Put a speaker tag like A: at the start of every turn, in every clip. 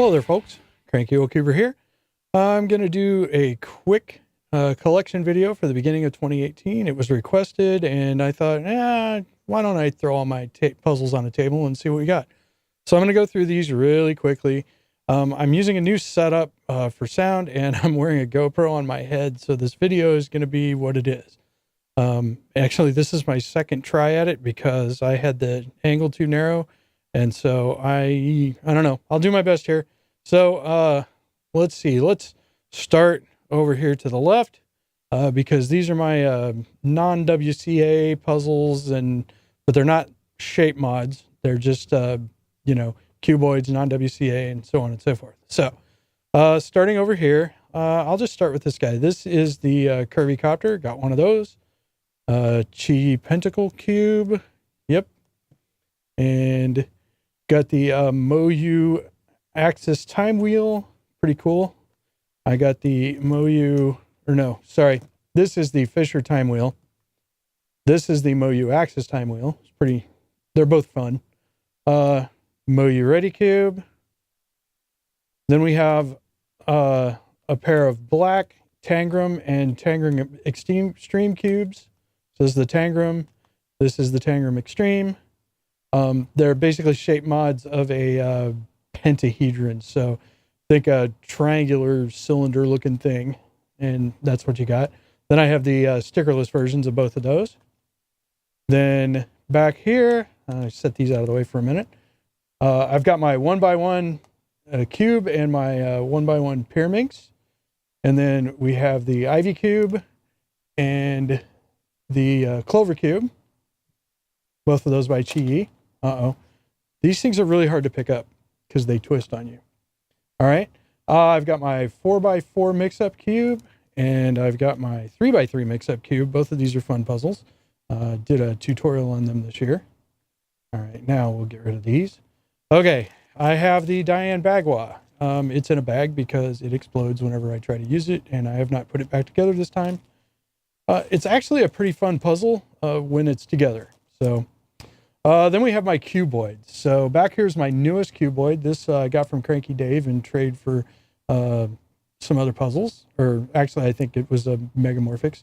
A: Hello there, folks. Cranky Cuber here. I'm going to do a quick collection video for the beginning of 2018. It was requested, and I thought, why don't I throw all my puzzles on a table and see what we got? So I'm going to go through these really quickly. I'm using a new setup for sound, and I'm wearing a GoPro on my head, so this video is going to be what it is. Actually, this is my second try at it because I had the angle too narrow. And so I don't know. I'll do my best here. So let's see. Let's start over here to the left because these are my non-WCA puzzles, but they're not shape mods. They're just cuboids, non-WCA, and so on and so forth. So starting over here, I'll just start with this guy. This is the Curvy Copter. Got one of those. Chi Pentacle Cube. Yep. And got the Moyu Axis Time Wheel. Pretty cool. I got the this is the Fisher Time Wheel. This is the Moyu Axis Time Wheel. They're both fun. Moyu Ready Cube. Then we have a pair of black Tangram and Tangram Extreme cubes. So this is the Tangram. This is the Tangram Extreme. They're basically shape mods of a pentahedron. So think a triangular cylinder looking thing, and that's what you got. Then I have the stickerless versions of both of those. Then back here, I set these out of the way for a minute. I've got my 1x1 cube and my 1x1 Pyraminx. And then we have the Ivy Cube and the Clover Cube. Both of those by Chi. These things are really hard to pick up because they twist on you. All right. I've got my 4x4 mix-up cube, and I've got my 3x3 mix-up cube. Both of these are fun puzzles. Did a tutorial on them this year. All right. Now we'll get rid of these. Okay. I have the Diane Bagua. It's in a bag because it explodes whenever I try to use it, and I have not put it back together this time. It's actually a pretty fun puzzle when it's together. So then we have my cuboids. So back here's my newest cuboid. This I got from Cranky Dave in trade for some other puzzles. Or actually, I think it was a Megamorphics.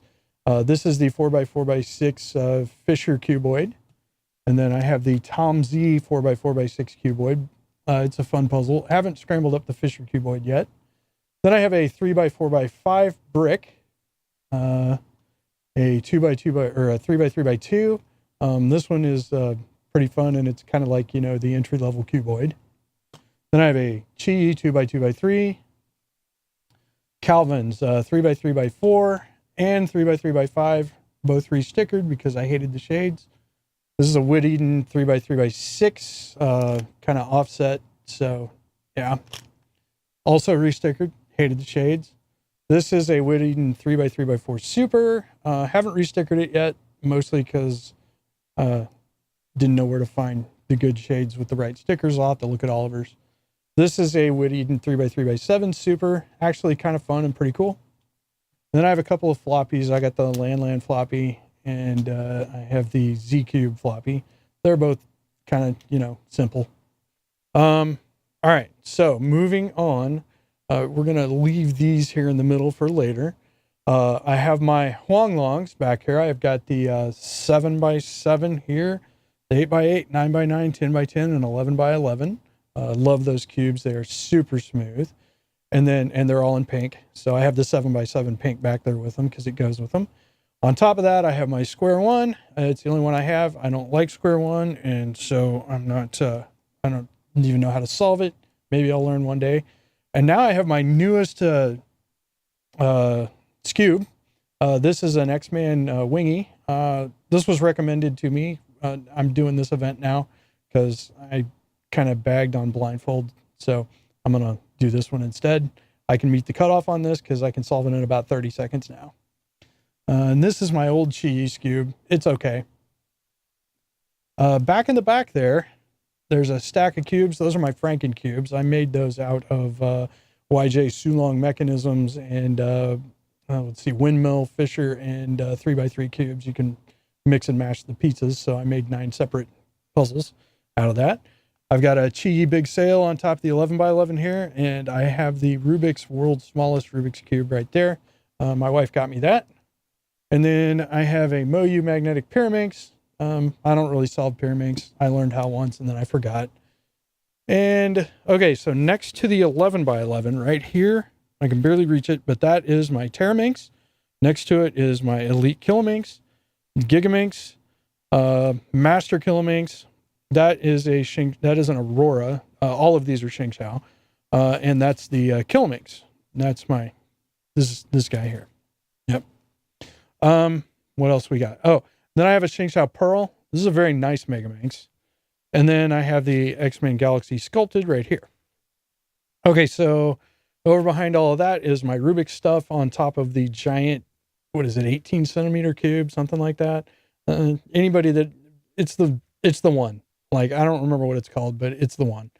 A: This is the 4x4x6 Fisher cuboid. And then I have the Tom Z 4x4x6 cuboid. It's a fun puzzle. I haven't scrambled up the Fisher cuboid yet. Then I have a 3x4x5 brick. A 2x2 or a 3x3x2. This one is pretty fun, and it's kind of like, the entry-level cuboid. Then I have a Chi 2x2x3, Calvin's 3x3x4, and 3x3x5, both restickered because I hated the shades. This is a Wood Eden 3x3x6, kind of offset, so yeah. Also restickered, hated the shades. This is a Wood Eden 3x3x4 Super. Haven't restickered it yet, mostly because didn't know where to find the good shades with the right stickers. I'll have to look at Oliver's. This is a Wood Eden 3x3x7 Super. Actually kind of fun and pretty cool. Then I have a couple of floppies. I got the Land floppy, and I have the Z-Cube floppy. They're both kind of, simple. All right, so moving on. We're going to leave these here in the middle for later. I have my Huanglongs back here. I've got the 7x7 here, the 8x8, 9x9, 10x10, and 11x11. Love those cubes. They are super smooth. And they're all in pink. So I have the 7x7 pink back there with them because it goes with them. On top of that, I have my square one. It's the only one I have. I don't like square one, and so I don't even know how to solve it. Maybe I'll learn one day. And now I have my newest Scube. This is an X-Man Wingy. This was recommended to me. I'm doing this event now because I kind of bagged on blindfold. So I'm going to do this one instead. I can meet the cutoff on this because I can solve it in about 30 seconds now. And this is my old Chi Cube. It's okay. Back in the back there's a stack of cubes. Those are my Franken cubes. I made those out of YJ Sulong mechanisms and Windmill, Fisher, and 3x3 cubes. You can mix and mash the pizzas. So I made 9 separate puzzles out of that. I've got a Chi Big Sail on top of the 11 by 11 here, and I have the Rubik's World's Smallest Rubik's Cube right there. My wife got me that. And then I have a Moyu Magnetic Pyraminx. I don't really solve Pyraminx. I learned how once and then I forgot. And okay, so next to the 11 by 11 right here, I can barely reach it, but that is my Terraminx. Next to it is my Elite Kilominx, Gigaminx, Master Kilominx. That is an Aurora. All of these are Xingqiao. And that's the Kilominx. That's this guy here. Yep. What else we got? Oh, then I have a Xingqiao Pearl. This is a very nice Megaminx. And then I have the X-Men Galaxy Sculpted right here. Okay, so over behind all of that is my Rubik's stuff on top of the giant, 18 centimeter cube, something like that. Anybody that, it's the one. Like, I don't remember what it's called, but it's the one.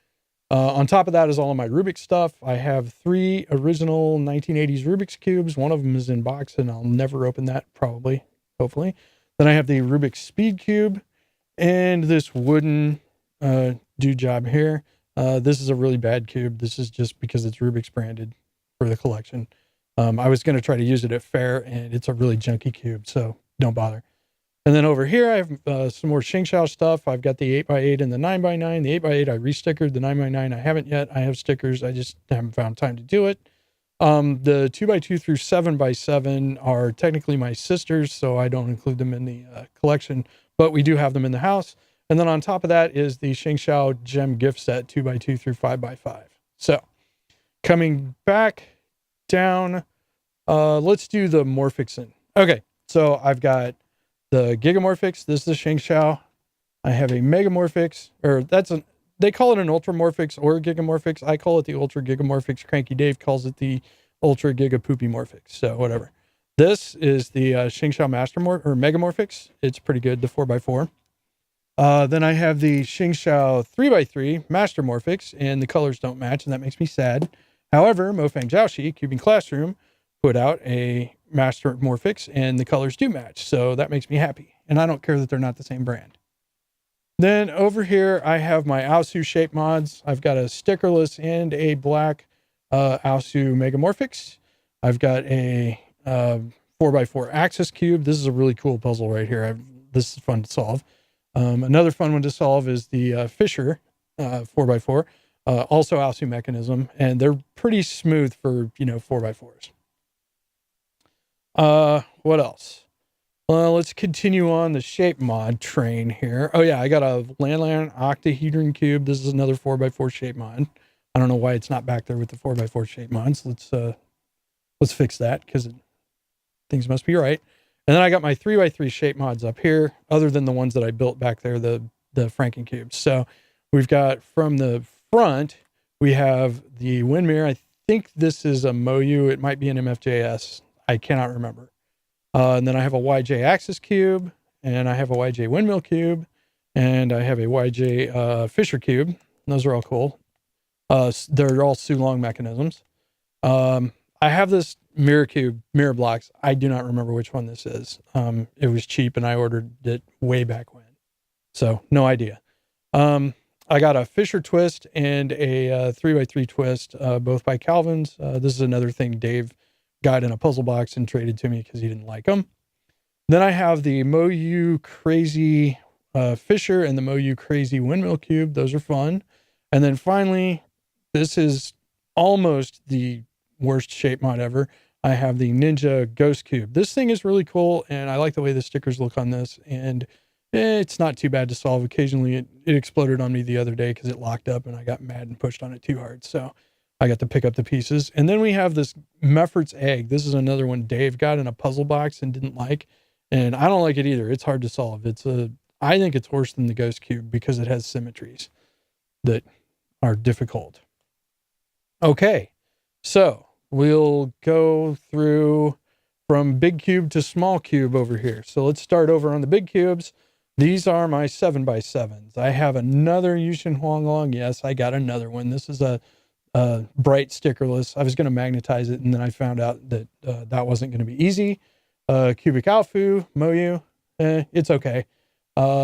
A: On top of that is all of my Rubik's stuff. I have 3 original 1980s Rubik's cubes. One of them is in box, and I'll never open that, probably, hopefully. Then I have the Rubik's Speed Cube and this wooden do job here. This is a really bad cube. This is just because it's Rubik's branded for the collection. I was going to try to use it at fair, and it's a really junky cube, so don't bother. And then over here, I have some more Xingqiao stuff. I've got the 8x8 and the 9x9. The 8x8 I restickered. The 9x9 I haven't yet. I have stickers. I just haven't found time to do it. The 2x2 through 7x7 are technically my sisters, so I don't include them in the collection, but we do have them in the house. And then on top of that is the Xingqiao Gem Gift Set 2x2 through 5x5. So coming back down, let's do the Morphixen. Okay, so I've got the Gigamorphix. This is the Xingqiao. I have a Megamorphix, or they call it an Ultramorphix or a Gigamorphix. I call it the Ultra Gigamorphix. Cranky Dave calls it the Ultra Giga Poopy Morphix. So whatever. This is the Xingqiao Megamorphix. It's pretty good, the 4x4. Then I have the Xingqiao 3x3 Master Morphix, and the colors don't match, and that makes me sad. However, Mofang Jiaoxi, Cubing Classroom, put out a Master Morphix, and the colors do match, so that makes me happy. And I don't care that they're not the same brand. Then over here, I have my Aosu shape mods. I've got a stickerless and a black Aosu Megamorphix. I've got a 4x4 Axis Cube. This is a really cool puzzle right here. This is fun to solve. Another fun one to solve is the Fisher 4x4, also Aosu mechanism, and they're pretty smooth for 4x4s. What else? Well, let's continue on the shape mod train here. Oh yeah, I got a Landland octahedron cube. This is another 4x4 shape mod. I don't know why it's not back there with the 4x4 shape mods. Let's fix that, because things must be right. And then I got my 3x3 shape mods up here, other than the ones that I built back there, the Franken cubes. So we've got, from the front, we have the Windmere. I think this is a Moyu. It might be an MFJS. I cannot remember. And then I have a YJ Axis cube, and I have a YJ Windmill cube, and I have a YJ Fisher cube. Those are all cool. They're all Sulong mechanisms. I have this mirror blocks. I do not remember which one this is. It was cheap, and I ordered it way back when, so no idea. I got a Fisher twist and a 3x3 twist, both by Calvin's. This is another thing Dave got in a puzzle box and traded to me because he didn't like them. Then I have the Moyu Crazy Fisher and the Moyu Crazy Windmill Cube. Those are fun. And then finally, this is almost the worst shape mod ever. I have the Ninja Ghost Cube. This thing is really cool, and I like the way the stickers look on this, and it's not too bad to solve. Occasionally it exploded on me the other day because it locked up and I got mad and pushed on it too hard. So I got to pick up the pieces. And then we have this Meffert's Egg. This is another one Dave got in a puzzle box and didn't like. And I don't like it either. It's hard to solve. I think it's worse than the Ghost Cube because it has symmetries that are difficult. Okay, so we'll go through from big cube to small cube over here. So let's start over on the big cubes. These are my 7x7s. I have another Yushin Huanglong. Yes, I got another one. This is a bright stickerless. I was going to magnetize it, and then I found out that that wasn't going to be easy. Cubic Alfu, Moyu, it's okay.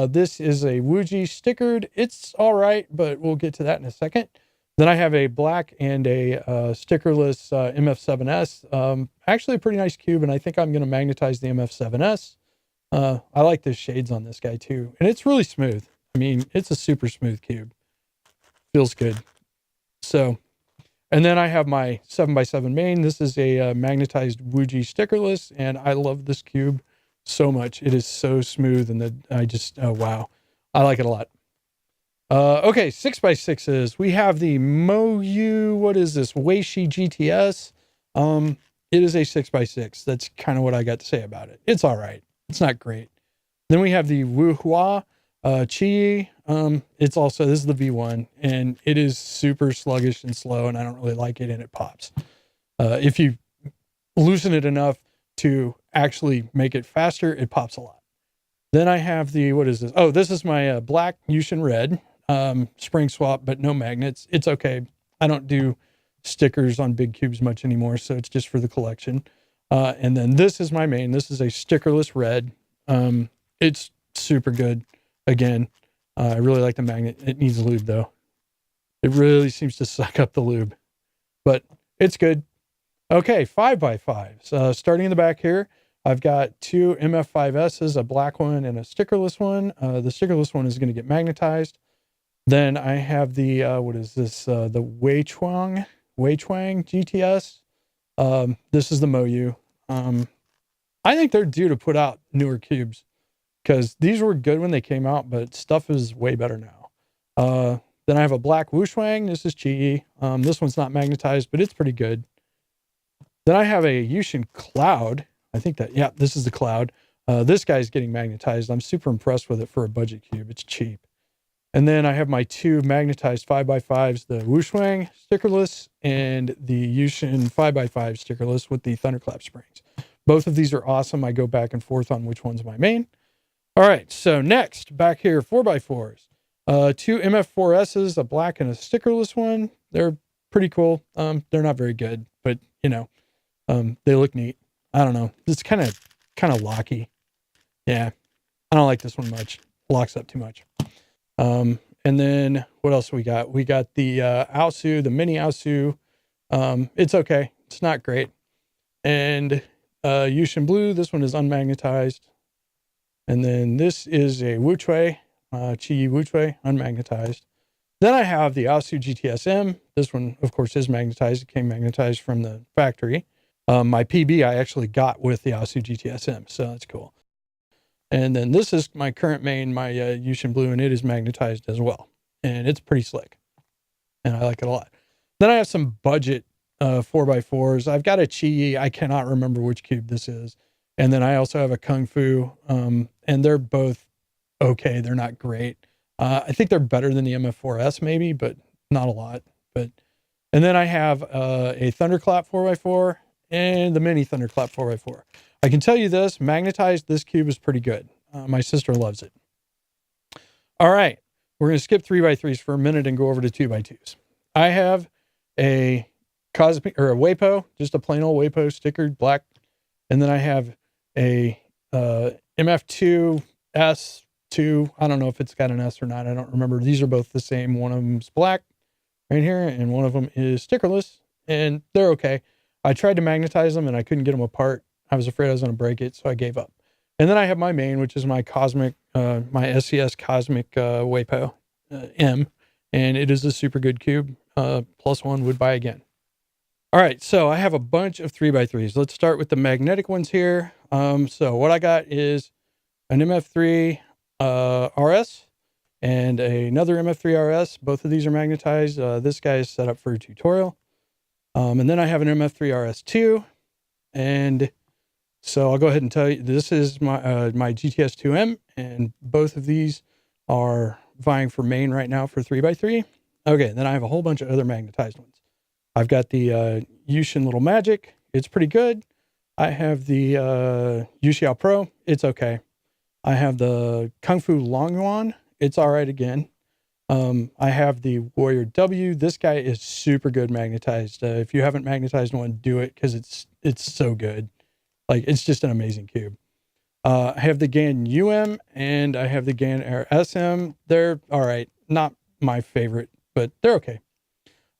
A: This is a Wuji stickered. It's all right, but we'll get to that in a second. Then I have a black and a stickerless MF7S. Actually a pretty nice cube, and I think I'm going to magnetize the MF7S. I like the shades on this guy too, and it's really smooth. I mean, it's a super smooth cube. Feels good. So, and then I have my 7x7 main. This is a magnetized Wuji stickerless, and I love this cube so much. It is so smooth, and oh wow, I like it a lot. Okay, 6x6s. We have the Moyu, what is this? Weishi GTS. It is a 6x6. That's kind of what I got to say about it. It's all right. It's not great. Then we have the Wuhua Qi. It's also, this is the V1, and it is super sluggish and slow, and I don't really like it, and it pops. If you loosen it enough to actually make it faster, it pops a lot. Then I have the, what is this? Oh, this is my black Yushin Red. Spring swap, but no magnets. It's okay. I don't do stickers on big cubes much anymore, so it's just for the collection. And then this is my main. This is a stickerless red. It's super good. Again, I really like the magnet. It needs lube though. It really seems to suck up the lube, but it's good. Okay, 5x5s. Starting in the back here, I've got two MF5Ss, a black one and a stickerless one. The stickerless one is going to get magnetized. Then I have the, what is this? The Weichuang GTS. This is the Moyu. I think they're due to put out newer cubes because these were good when they came out, but stuff is way better now. Then I have a black Wuxuang. This is Qi. This one's not magnetized, but it's pretty good. Then I have a Yushin Cloud. I think that, yeah, this is the Cloud. This guy's getting magnetized. I'm super impressed with it for a budget cube. It's cheap. And then I have my two magnetized 5x5s, the Wuxuang stickerless and the Yushin 5x5 stickerless with the thunderclap springs. Both of these are awesome. I go back and forth on which one's my main. All right, so next, back here, 4x4s. Two MF4Ss, a black and a stickerless one. They're pretty cool. They're not very good, but, you know, they look neat. I don't know. It's kind of locky. Yeah, I don't like this one much. Locks up too much. And then what else we got? We got the Aosu, the mini Aosu. It's okay. It's not great. And Yushin Blue, this one is unmagnetized. And then this is a Wuchui, Qi Wuchui, unmagnetized. Then I have the Aosu GTSM. This one, of course, is magnetized. It came magnetized from the factory. My PB I actually got with the Aosu GTSM, so that's cool. And then this is my current main, my Yushin Blue, and it is magnetized as well. And it's pretty slick. And I like it a lot. Then I have some budget 4x4s. I've got a Qi. I cannot remember which cube this is. And then I also have a Kung Fu. And they're both okay. They're not great. I think they're better than the MF4S maybe, but not a lot. And then I have a Thunderclap 4x4 and the mini Thunderclap 4x4. I can tell you this, magnetized, this cube is pretty good. My sister loves it. All right, we're going to skip 3x3s for a minute and go over to 2x2s. I have a Cosmic, or a Weipo, just a plain old Weipo stickered black. And then I have a MF2 S2. I don't know if it's got an S or not. I don't remember. These are both the same. One of them's black right here, and one of them is stickerless, and they're okay. I tried to magnetize them, and I couldn't get them apart. I was afraid I was going to break it, so I gave up. And then I have my main, which is my Cosmic, my SCS Cosmic Weipo M, and it is a super good cube. +1 would buy again. All right, so I have a bunch of 3x3s. Let's start with the magnetic ones here. So what I got is an MF3 RS and another MF3 RS. Both of these are magnetized. This guy is set up for a tutorial. And then I have an MF3 RS2, and so I'll go ahead and tell you, this is my my GTS2M, and both of these are vying for main right now for 3x3. Okay, then I have a whole bunch of other magnetized ones. I've got the Yushin Little Magic. It's pretty good. I have the Yuxiao Pro. It's okay. I have the Kung Fu Longyuan. It's all right again. I have the Warrior W. This guy is super good magnetized. If you haven't magnetized one, do it because it's so good. Like, it's just an amazing cube. I have the GAN UM and I have the GAN Air SM. They're all right. Not my favorite, but they're okay.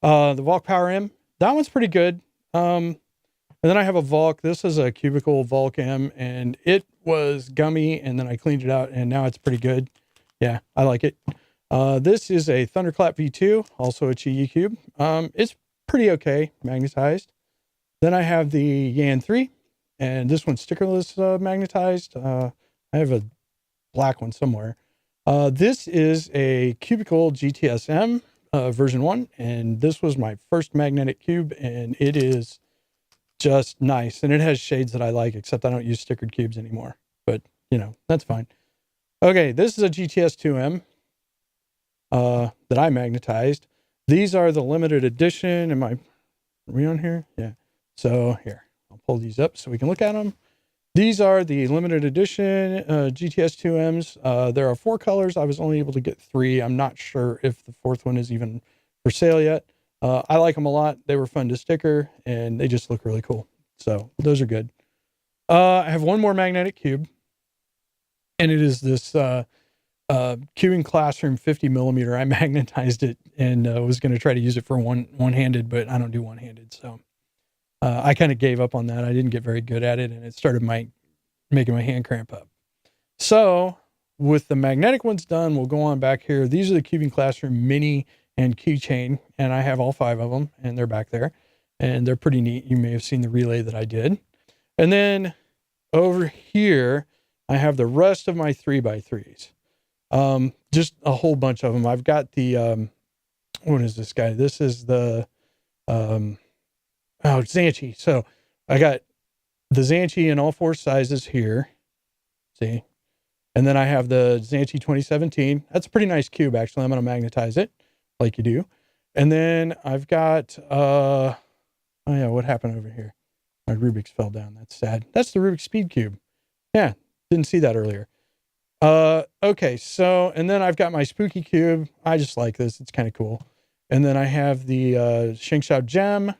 A: The Valk Power M, that one's pretty good. And then I have a Valk. This is a cubicle Valk M, and it was gummy, and then I cleaned it out, and now it's pretty good. Yeah, I like it. This is a Thunderclap V2, also a Chi cube. It's pretty okay, magnetized. Then I have the Yan 3, and this one's stickerless magnetized. I have a black one somewhere. This is a cubicle GTSM version 1, and this was my first magnetic cube, and it is just nice. And it has shades that I like, except I don't use stickered cubes anymore. But, you know, that's fine. Okay, this is a GTS2M that I magnetized. These are the limited edition. Are we on here? Yeah. So here, I'll pull these up so we can look at them. These are the limited edition GTS2Ms. There are 4 colors. I was only able to get 3. I'm not sure if the 4th one is even for sale yet. I like them a lot. They were fun to sticker, and they just look really cool. So those are good. I have one more magnetic cube, and it is this Cubing Classroom 50 millimeter. I magnetized it and was going to try to use it for one-handed, but I don't do one-handed. So I kind of gave up on that. I didn't get very good at it, and it started making my hand cramp up. So with the magnetic ones done, we'll go on back here. These are the Cubing Classroom Mini and Keychain, and I have all 5 of them, and they're back there, and they're pretty neat. You may have seen the relay that I did. And then over here, I have the rest of my 3x3s. Just a whole bunch of them. I've got the, what is this guy? This is the, Xanchi. So I got the Xanchi in all 4 sizes here. See? And then I have the Xanchi 2017. That's a pretty nice cube, actually. I'm going to magnetize it like you do. And then I've got, oh yeah, what happened over here? My Rubik's fell down. That's sad. That's the Rubik's Speed Cube. Yeah, didn't see that earlier. Okay, so, and then I've got my Spooky Cube. I just like this. It's kind of cool. And then I have the Shingshao Gem.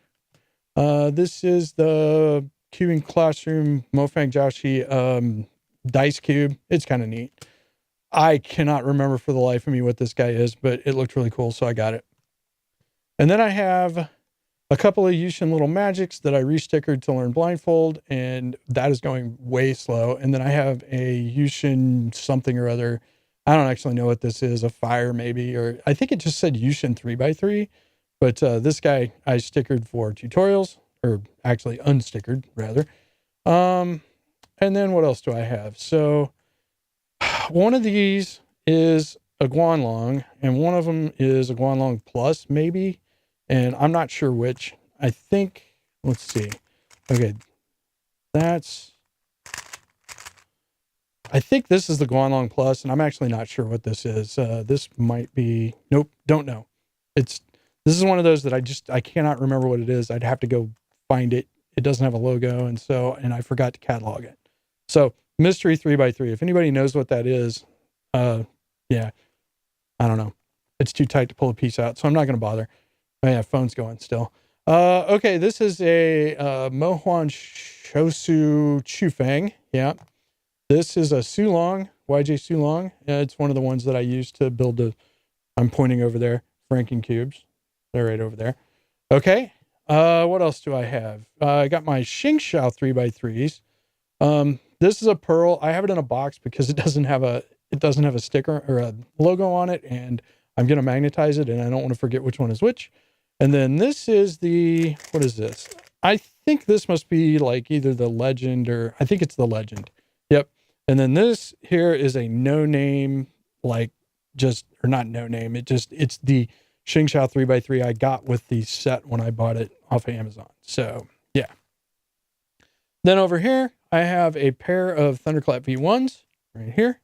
A: This is the Cubing Classroom Mofang Jiaoshi dice cube. It's kind of neat. I cannot remember for the life of me what this guy is, but it looked really cool, so I got it. And then I have a couple of Yushin Little Magics that I restickered to learn blindfold, and that is going way slow. And then I have a Yushin something or other. I don't actually know what this is, a fire maybe, or I think it just said Yushin 3x3. But this guy I stickered for tutorials, or actually unstickered rather. And then what else do I have? So one of these is a Guanlong, and one of them is a Guanlong Plus maybe. And I'm not sure which. I think, let's see. Okay, I think this is the Guanlong Plus, and I'm actually not sure what this is. This might be, nope, don't know. This is one of those that I cannot remember what it is. I'd have to go find it. It doesn't have a logo, and I forgot to catalog it. So, mystery 3x3. If anybody knows what that is, yeah, I don't know. It's too tight to pull a piece out, so I'm not going to bother. Oh yeah, phone's going still. Okay, this is a Mohuan Shosu Chufang. Yeah. This is a Sulong, YJ Sulong. It's one of the ones that I used to build I'm pointing over there, Franken cubes. They're right over there. Okay. What else do I have? I got my Xingshao 3x3s. This is a Pearl. I have it in a box because it doesn't have a sticker or a logo on it, and I'm going to magnetize it, and I don't want to forget which one is which. And then this is what is this? I think this must be like either the Legend or I think it's the Legend. Yep. And then this here is a no name, or not no name. It's the Xingshao 3x3 I got with the set when I bought it off of Amazon. So yeah. Then over here, I have a pair of Thunderclap V1s right here.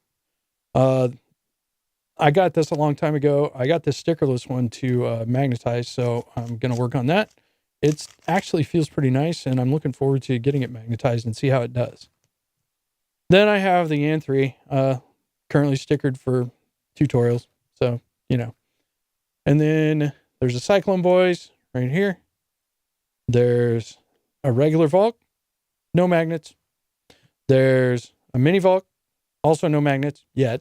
A: I got this a long time ago. I got this stickerless one to magnetize, so I'm going to work on that. It actually feels pretty nice, and I'm looking forward to getting it magnetized and see how it does. Then I have the Yan 3, currently stickered for tutorials, so, you know. And then there's a Cyclone Boys right here. There's a regular Volk, no magnets. There's a mini Volk, also no magnets yet.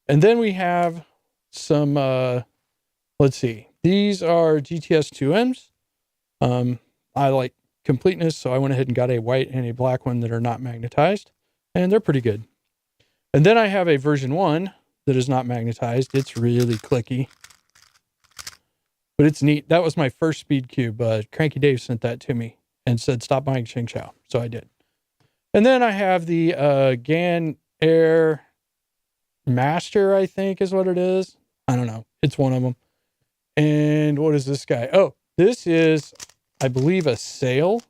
A: And then we have some, let's see, these are GTS 2Ms. I like completeness, so I went ahead and got a white and a black one that are not magnetized, and they're pretty good. And then I have a version 1 that is not magnetized. It's really clicky, but it's neat. That was my first speed cube. Cranky Dave sent that to me and said, stop buying Xing Xiao. So I did. And then I have the GAN Air Master, I think is what it is. I don't know. It's one of them. And what is this guy? Oh, this is, I believe, a sail.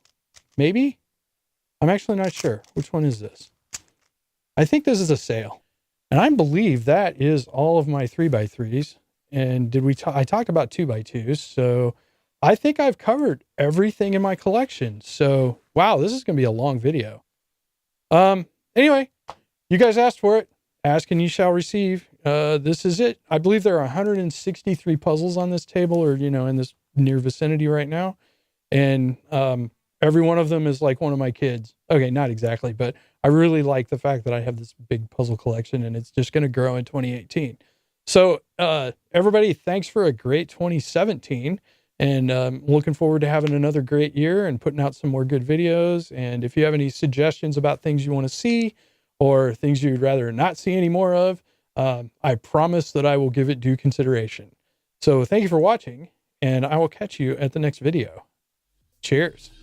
A: Maybe? I'm actually not sure. Which one is this? I think this is a sail. And I believe that is all of my 3x3s. And I talked about 2x2s. So I think I've covered everything in my collection. So, wow, this is going to be a long video. Anyway, you guys asked for it. Ask and you shall receive. This is it. I believe there are 163 puzzles on this table, or, in this near vicinity right now. And, every one of them is like one of my kids. Okay, not exactly, but I really like the fact that I have this big puzzle collection, and it's just going to grow in 2018. So, everybody, thanks for a great 2017. And looking forward to having another great year and putting out some more good videos. And if you have any suggestions about things you want to see or things you'd rather not see any more of, I promise that I will give it due consideration. So thank you for watching, and I will catch you at the next video. Cheers.